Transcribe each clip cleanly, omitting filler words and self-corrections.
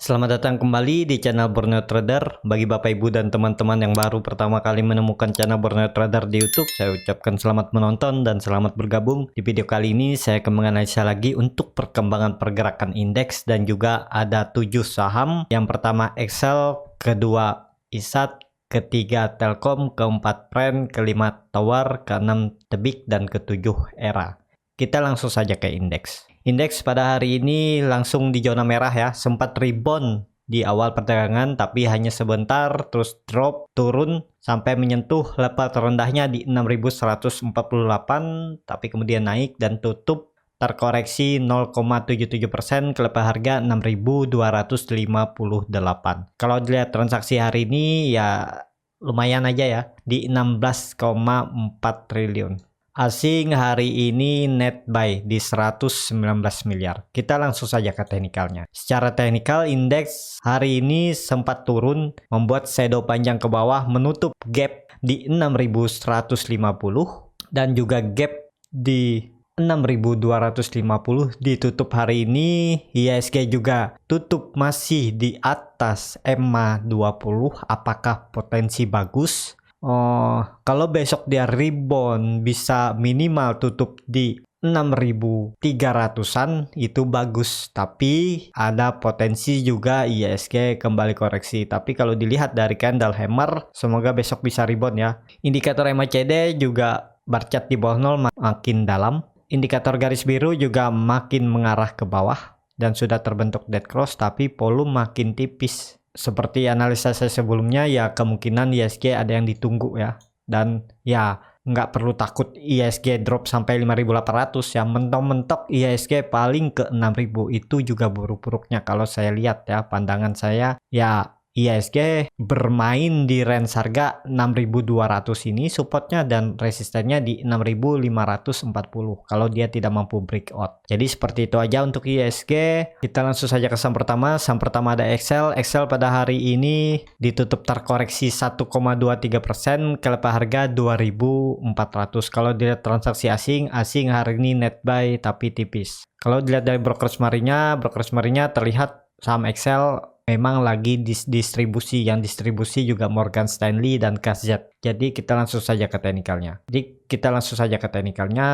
Selamat datang kembali di channel Borneo Trader. Bagi Bapak Ibu dan teman-teman yang baru pertama kali menemukan channel Borneo Trader di YouTube, saya ucapkan selamat menonton dan selamat bergabung. Di video kali ini saya akan menganalisa lagi untuk perkembangan pergerakan indeks dan juga ada 7 saham. Yang pertama Excel, kedua ISAT, ketiga Telkom, keempat Pren, kelima Tower, keenam Tebik, dan ketujuh Era. Kita langsung saja ke indeks. Indeks pada hari ini langsung di zona merah ya, sempat rebound di awal perdagangan tapi hanya sebentar terus drop turun sampai menyentuh level terendahnya di 6148 tapi kemudian naik dan tutup terkoreksi 0,77% ke level harga 6258. Kalau dilihat transaksi hari ini ya lumayan aja ya di 16,4 triliun. Asing hari ini net buy di 119 miliar. Kita langsung saja ke teknikalnya. Secara teknikal indeks hari ini sempat turun membuat shadow panjang ke bawah menutup gap di 6150 dan juga gap di 6250 ditutup hari ini. IHSG juga tutup masih di atas EMA 20. Apakah potensi bagus? Kalau besok dia rebound bisa minimal tutup di 6.300-an itu bagus, tapi ada potensi juga IHSG kembali koreksi. Tapi kalau dilihat dari candle hammer, semoga besok bisa rebound ya. Indikator MACD juga bercat di bawah 0 makin dalam. Indikator garis biru juga makin mengarah ke bawah dan sudah terbentuk dead cross, tapi volume makin tipis. Seperti analisa saya sebelumnya ya, kemungkinan IHSG ada yang ditunggu ya, dan ya nggak perlu takut IHSG drop sampai 5.800 ya, mentok-mentok IHSG paling ke 6.000 itu juga buruk-buruknya kalau saya lihat ya, pandangan saya ya. IHSG bermain di range harga 6.200 ini supportnya dan resistennya di 6.540 kalau dia tidak mampu breakout. Jadi seperti itu aja untuk IHSG. Kita langsung saja ke saham pertama. Saham pertama ada Excel. Excel pada hari ini ditutup terkoreksi 1,23% ke level harga 2.400. Kalau dilihat transaksi asing hari ini net buy tapi tipis. Kalau dilihat dari broker smarinya terlihat saham Excel memang lagi distribusi, yang distribusi juga Morgan Stanley dan KZ. Jadi kita langsung saja ke teknikalnya.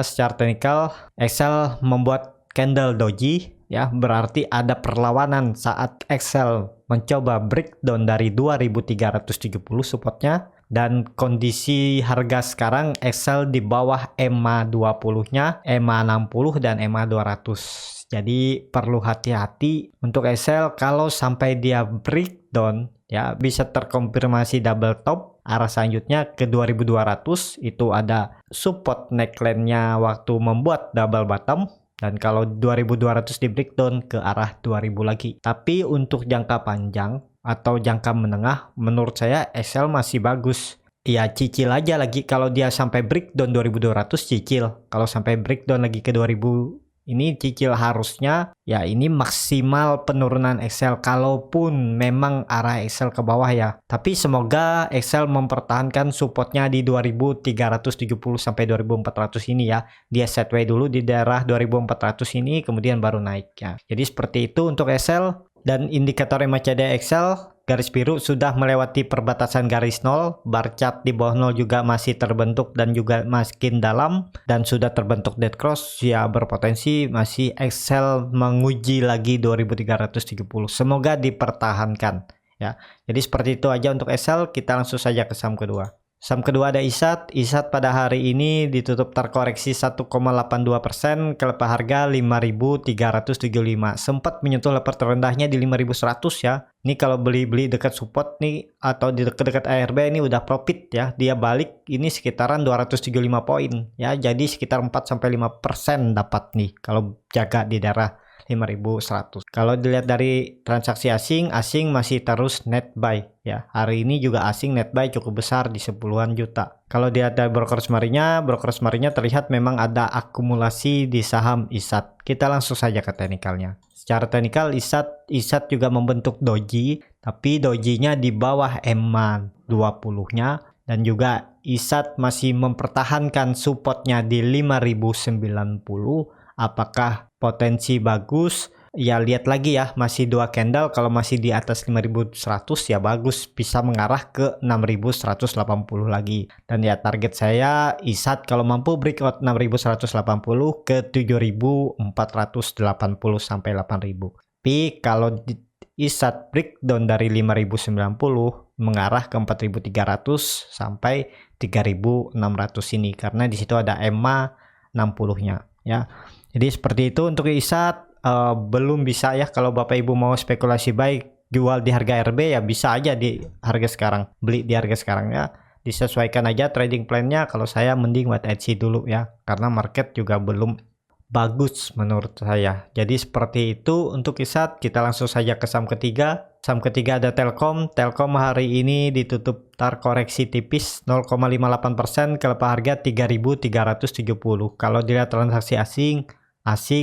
Secara teknikal Excel membuat candle doji ya, berarti ada perlawanan saat Excel mencoba breakdown dari 2370 supportnya, dan kondisi harga sekarang Excel di bawah EMA 20-nya, EMA 60 dan EMA 200. Jadi perlu hati-hati untuk Excel kalau sampai dia breakdown ya, bisa terkonfirmasi double top. Arah selanjutnya ke 2200 itu ada support neckline-nya waktu membuat double bottom, dan kalau 2200 di breakdown ke arah 2000 lagi. Tapi untuk jangka panjang atau jangka menengah menurut saya Excel masih bagus. Ya cicil aja lagi, kalau dia sampai breakdown 2200 cicil, kalau sampai breakdown lagi ke 2000 ini cicil. Harusnya ya ini maksimal penurunan Excel kalaupun memang arah Excel ke bawah ya. Tapi semoga Excel mempertahankan supportnya di 2370 sampai 2400 ini ya. Dia setway dulu di daerah 2400 ini kemudian baru naik ya. Jadi seperti itu untuk Excel. Dan indikator MACD Excel garis biru sudah melewati perbatasan garis 0, bar chart di bawah 0 juga masih terbentuk dan juga makin dalam, dan sudah terbentuk dead cross ya, berpotensi masih Excel menguji lagi 2370. Semoga dipertahankan ya. Jadi seperti itu aja untuk Excel. Kita langsung saja ke saham kedua. Saham kedua ada ISAT. ISAT pada hari ini ditutup terkoreksi 1,82% ke level harga 5.375. Sempat menyentuh level terendahnya di 5.100 ya. Ini kalau beli dekat support nih atau di dekat ARB ini udah profit ya. Dia balik ini sekitaran 275 poin ya. Jadi sekitar 4-5% dapat nih kalau jaga di daerah 5.100. Kalau dilihat dari transaksi asing masih terus net buy ya. Hari ini juga asing net buy cukup besar di 10-an juta. Kalau dilihat dari broker smarinya terlihat memang ada akumulasi di saham ISAT. Kita langsung saja ke teknikalnya. Secara teknikal ISAT juga membentuk doji, tapi dojinya di bawah EMA 20-nya, dan juga ISAT masih mempertahankan supportnya di 5.090. Apakah potensi bagus? ya lihat lagi ya, masih 2 candle, kalau masih di atas 5.100 ya bagus, bisa mengarah ke 6.180 lagi. Dan ya target saya ISAT kalau mampu breakout 6.180 ke 7.480 sampai 8.000. Tapi kalau ISAT breakdown dari 5.090 mengarah ke 4.300 sampai 3.600 ini, karena di situ ada EMA 60-nya ya. Jadi seperti itu untuk ISAT. Belum bisa ya, kalau Bapak Ibu mau spekulasi baik jual di harga RB ya bisa aja di harga sekarang, beli di harga sekarang ya. Disesuaikan aja trading plan-nya. Kalau saya mending wait and see dulu ya, karena market juga belum bagus menurut saya. Jadi seperti itu untuk ISAT. Kita langsung saja ke saham ketiga. Saham ketiga ada Telkom. Telkom hari ini ditutup terkoreksi tipis 0,58% ke lepas harga 3.370. Kalau dilihat transaksi asing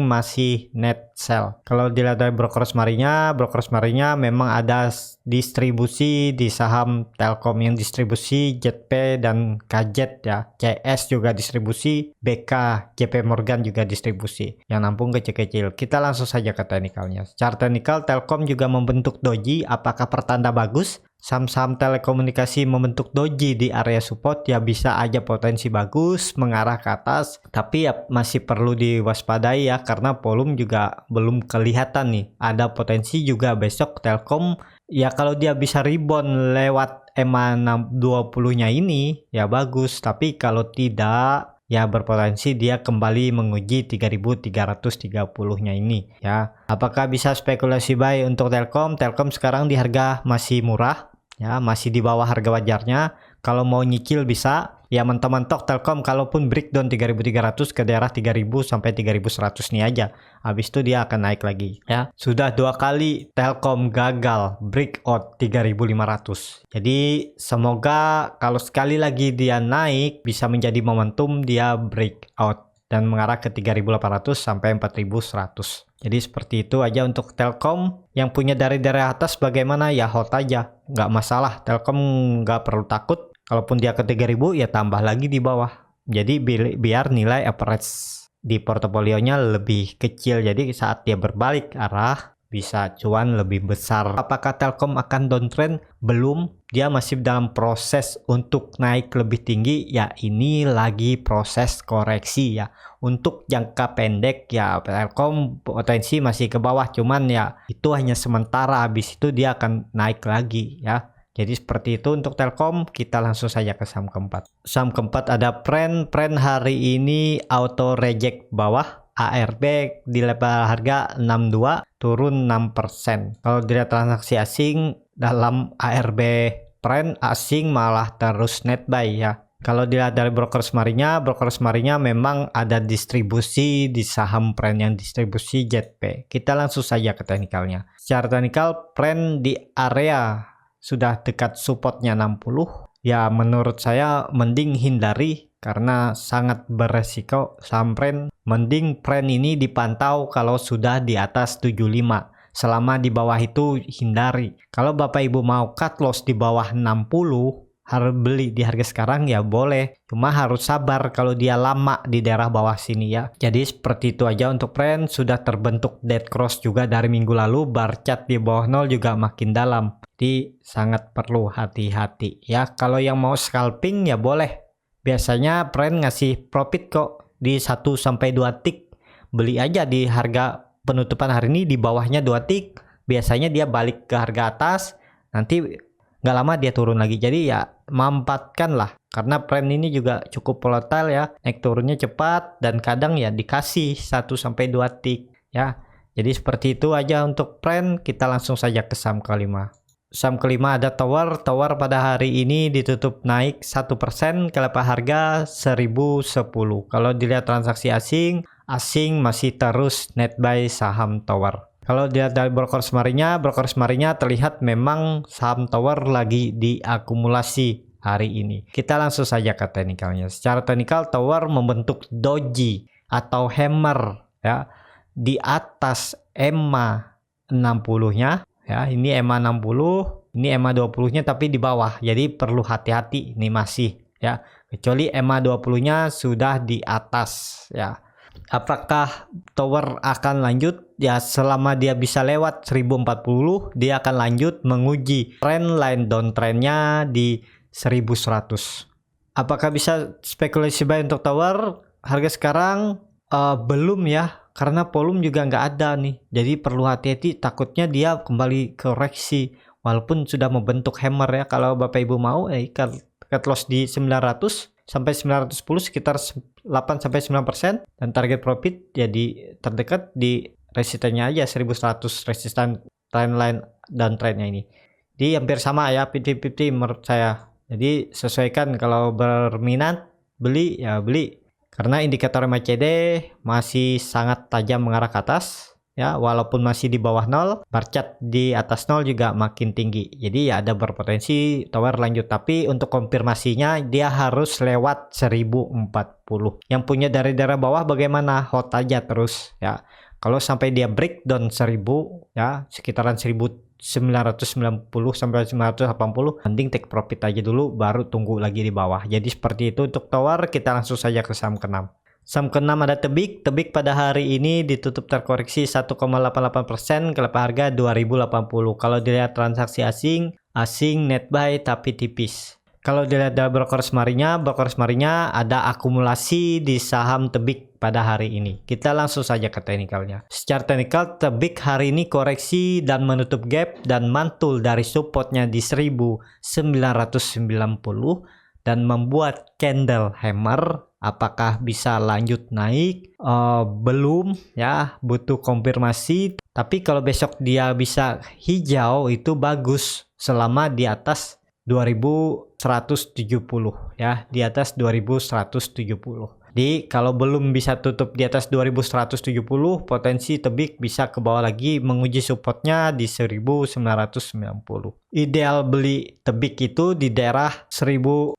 masih net sell. Kalau dilihat dari broker smarinya memang ada distribusi di saham Telkom yang distribusi JP dan KZ ya. CS juga distribusi, BK, JP Morgan juga distribusi. Yang nampung kecil-kecil. Kita langsung saja ke teknikalnya. Secara teknikal Telkom juga membentuk doji. Apakah pertanda bagus? Saham-saham telekomunikasi membentuk doji di area support ya bisa aja potensi bagus mengarah ke atas, tapi ya masih perlu diwaspadai ya, karena volume juga belum kelihatan nih. Ada potensi juga besok Telkom ya, kalau dia bisa rebound lewat EMA 20-nya ini ya bagus, tapi kalau tidak ya berpotensi dia kembali menguji 3.330-nya ini ya. Apakah bisa spekulasi buy untuk Telkom? Telkom sekarang di harga masih murah ya, masih di bawah harga wajarnya. Kalau mau nyicil bisa ya, mentok-mentok Telkom kalaupun breakdown 3.300 ke daerah 3.000 sampai 3.100 nih aja, habis itu dia akan naik lagi ya. Sudah 2 kali Telkom gagal breakout 3.500. Jadi semoga kalau sekali lagi dia naik bisa menjadi momentum dia breakout dan mengarah ke 3.800 sampai 4.100. Jadi seperti itu aja untuk Telkom. Yang punya dari daerah atas bagaimana ya, hold aja, nggak masalah. Telkom nggak perlu takut. Kalaupun dia ke 3.000 ya tambah lagi di bawah. Jadi biar nilai average di portofolionya lebih kecil. Jadi saat dia berbalik arah bisa cuan lebih besar. Apakah Telkom akan downtrend? Belum, dia masih dalam proses untuk naik lebih tinggi ya. Ini lagi proses koreksi ya. Untuk jangka pendek ya Telkom potensi masih ke bawah, cuman ya itu hanya sementara, habis itu dia akan naik lagi ya. Jadi seperti itu untuk Telkom. Kita langsung saja ke saham keempat. Saham keempat ada Pren hari ini auto reject bawah. ARB di level harga 62 turun 6%. Kalau dilihat transaksi asing dalam ARB Pren, asing malah terus net buy ya. Kalau dilihat dari broker smarinya memang ada distribusi di saham Pren yang distribusi JP. Kita langsung saja ke teknikalnya. Secara teknikal Pren di area sudah dekat supportnya 60. Ya menurut saya mending hindari karena sangat beresiko saham Pren. Mending Pren ini dipantau kalau sudah di atas 75. Selama di bawah itu hindari. Kalau Bapak Ibu mau cut loss di bawah 60, harus beli di harga sekarang ya boleh. Cuma harus sabar kalau dia lama di daerah bawah sini ya. Jadi seperti itu aja untuk Pren. Sudah terbentuk dead cross juga dari minggu lalu. Bar chart di bawah 0 juga makin dalam. Jadi sangat perlu hati-hati ya. Kalau yang mau scalping ya boleh. Biasanya Pren ngasih profit kok di 1-2 tick. Beli aja di harga penutupan hari ini di bawahnya 2 tick. Biasanya dia balik ke harga atas. Nanti nggak lama dia turun lagi. Jadi ya manfaatkan lah. Karena Pren ini juga cukup volatile ya. Naik turunnya cepat dan kadang ya dikasih 1-2 tick ya. Jadi seperti itu aja untuk Pren. Kita langsung saja ke saham kelima. Saham kelima ada Tower. Tower pada hari ini ditutup naik 1% ke lepas harga 1010. Kalau dilihat transaksi asing masih terus net buy saham Tower. Kalau dilihat dari broker smarinya terlihat memang saham Tower lagi diakumulasi hari ini. Kita langsung saja ke teknikalnya. Secara teknikal Tower membentuk doji atau hammer ya di atas EMA 60-nya. Ya, ini EMA 60, ini EMA 20-nya tapi di bawah. Jadi perlu hati-hati ini masih ya. Kecuali EMA 20-nya sudah di atas ya. Apakah tower akan lanjut? Ya, selama dia bisa lewat 1040, dia akan lanjut menguji trendline downtrendnya di 1100. Apakah bisa spekulasi buy untuk tower? Harga sekarang belum ya, karena volume juga nggak ada nih. Jadi perlu hati-hati, takutnya dia kembali koreksi walaupun sudah membentuk hammer ya. Kalau Bapak Ibu mau cut loss di 900 sampai 910 sekitar 8-9% dan target profit jadi terdekat di resistennya aja 1100, resisten trendline dan trendnya ini. Jadi hampir sama ya, 50-50 menurut saya. Jadi sesuaikan, kalau berminat beli ya beli, karena indikator MACD masih sangat tajam mengarah ke atas ya, walaupun masih di bawah 0, bar chart di atas 0 juga makin tinggi. Jadi ya ada berpotensi tower lanjut, tapi untuk konfirmasinya dia harus lewat 1040. Yang punya dari daerah bawah bagaimana? Hold aja terus ya. Kalau sampai dia breakdown 1000 ya, sekitaran 1990 sampai 980, mending take profit aja dulu, baru tunggu lagi di bawah. Jadi seperti itu untuk tower. Kita langsung saja ke saham ke-6. Saham ke-6 ada Tebik. Tebik pada hari ini ditutup terkoreksi 1,88%, ke level harga 2080. Kalau dilihat transaksi asing net buy tapi tipis. Kalau dilihat dari broker semarinya ada akumulasi di saham Tebik pada hari ini. Kita langsung saja ke teknikalnya. Secara teknikal, Tebik hari ini koreksi dan menutup gap dan mantul dari supportnya di 1990 dan membuat candle hammer. Apakah bisa lanjut naik? Belum ya, butuh konfirmasi. Tapi kalau besok dia bisa hijau itu bagus, selama di atas 2170 ya, di atas 2170. Jadi kalau belum bisa tutup di atas 2170, potensi Tebik bisa ke bawah lagi menguji supportnya di 1990. Ideal beli Tebik itu di daerah 1880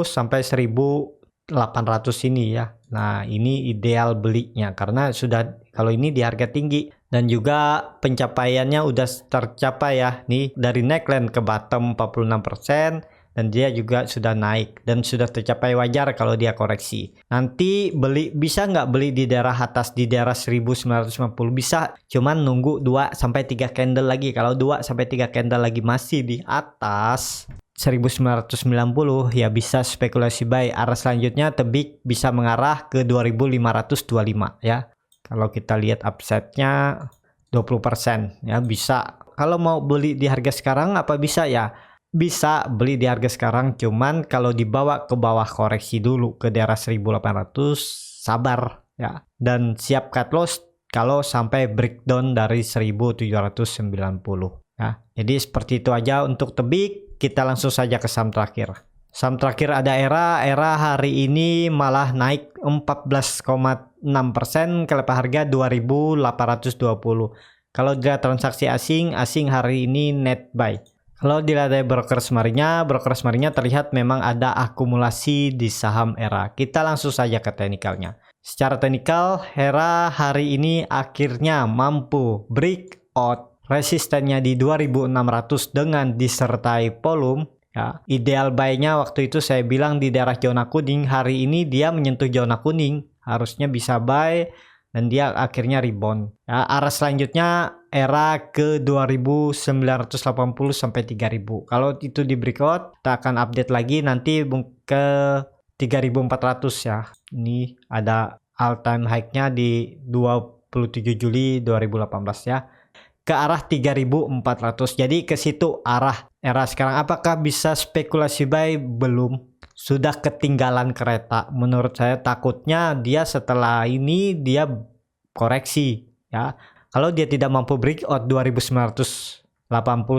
sampai 1800 ini ya. Nah, ini ideal belinya karena sudah, kalau ini di harga tinggi dan juga pencapaiannya udah tercapai ya. Nih dari neckline ke bottom 46% dan dia juga sudah naik dan sudah tercapai, wajar kalau dia koreksi. Nanti beli bisa nggak beli di daerah atas, di daerah 1950 bisa, cuman nunggu 2 sampai 3 candle lagi. Kalau 2 sampai 3 candle lagi masih di atas 1990 ya bisa spekulasi buy. Arah selanjutnya Tebik bisa mengarah ke 2525 ya. Kalau kita lihat upside-nya 20% ya, bisa. Kalau mau beli di harga sekarang apa bisa ya? Bisa beli di harga sekarang, cuman kalau dibawa ke bawah koreksi dulu ke daerah 1800, sabar ya. Dan siap cut loss kalau sampai breakdown dari 1790 ya. Jadi seperti itu aja untuk Tebik. Kita langsung saja ke saham terakhir. Saham terakhir ada Era hari ini malah naik 14,6% ke level harga 2820. Kalau dilihat transaksi asing hari ini net buy. Kalau dilihat dari broker semarinya terlihat memang ada akumulasi di saham Era. Kita langsung saja ke teknikalnya. Secara teknikal, Era hari ini akhirnya mampu breakout resistennya di 2600 dengan disertai volume ya. Ideal buy-nya waktu itu saya bilang di daerah zona kuning. Hari ini dia menyentuh zona kuning, harusnya bisa buy dan dia akhirnya rebound ya. Arah selanjutnya Era ke 2980 sampai 3000. Kalau itu di breakout, kita akan update lagi nanti ke 3400 ya. Ini ada all time high-nya di 27 Juli 2018 ya, ke arah 3400. Jadi ke situ arah Era sekarang. Apakah bisa spekulasi buy? Belum, sudah ketinggalan kereta menurut saya. Takutnya dia setelah ini dia koreksi ya. Kalau dia tidak mampu breakout 2980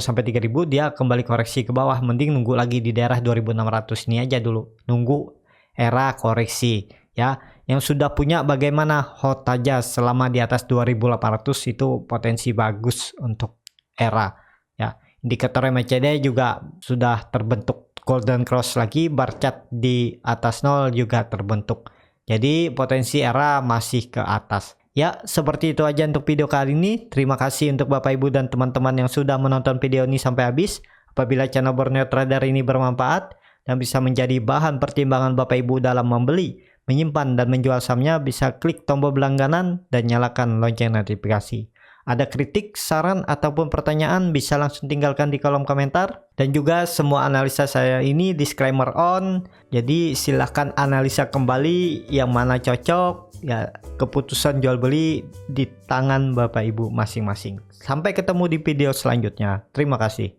sampai 3000, dia kembali koreksi ke bawah. Mending nunggu lagi di daerah 2600 ini aja dulu, nunggu Era koreksi ya. Yang sudah punya bagaimana? Hold aja selama di atas 2800, itu potensi bagus untuk Era ya. Indikator MACD juga sudah terbentuk golden cross lagi, bar chart di atas 0 juga terbentuk. Jadi potensi Era masih ke atas. Ya, seperti itu aja untuk video kali ini. Terima kasih untuk Bapak Ibu dan teman-teman yang sudah menonton video ini sampai habis. Apabila channel Borneo Trader ini bermanfaat dan bisa menjadi bahan pertimbangan Bapak Ibu dalam membeli, menyimpan dan menjual sahamnya, bisa klik tombol berlangganan dan nyalakan lonceng notifikasi. Ada kritik, saran, ataupun pertanyaan bisa langsung tinggalkan di kolom komentar. Dan juga semua analisa saya ini disclaimer on, jadi silahkan analisa kembali yang mana cocok. Ya, keputusan jual beli di tangan Bapak Ibu masing-masing. Sampai ketemu di video selanjutnya. Terima kasih.